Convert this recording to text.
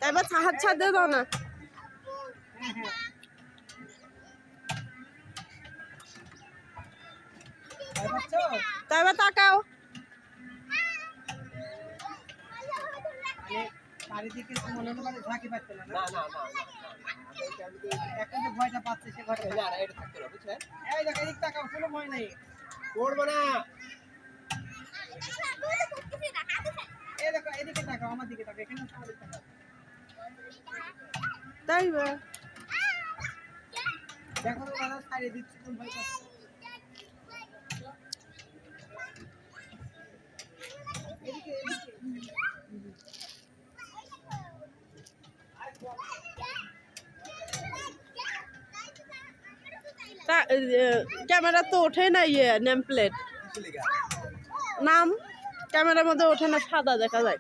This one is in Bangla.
এবার হাত ছাড় দিয়ে দাও না। তাই এবার তাকাও। চারিদিকে মনে হলো ঝাঁকি পাচ্ছে না। না না না এখন যে ভয়টা পাচ্ছে সে ভয়টা না, এটা থাকতে হবে বুঝছেন। এই দেখো এদিক তাকাও, কোনো ভয় নেই, পড়বো না। এই দেখো এদিকে তাকাও, আমার দিকে তাকাও, এখানে আমাদের তাকাও। তাই দেখো তো দাদা ছাড়িয়ে দিচ্ছি, তুমি ভয় পাচ্ছ। এদিকে এদিকে ক্যামেরা তো ওঠে না, ইয়ে নেম প্লেট নাম ক্যামেরার মধ্যে ওঠে না, সাদা দেখা যায়।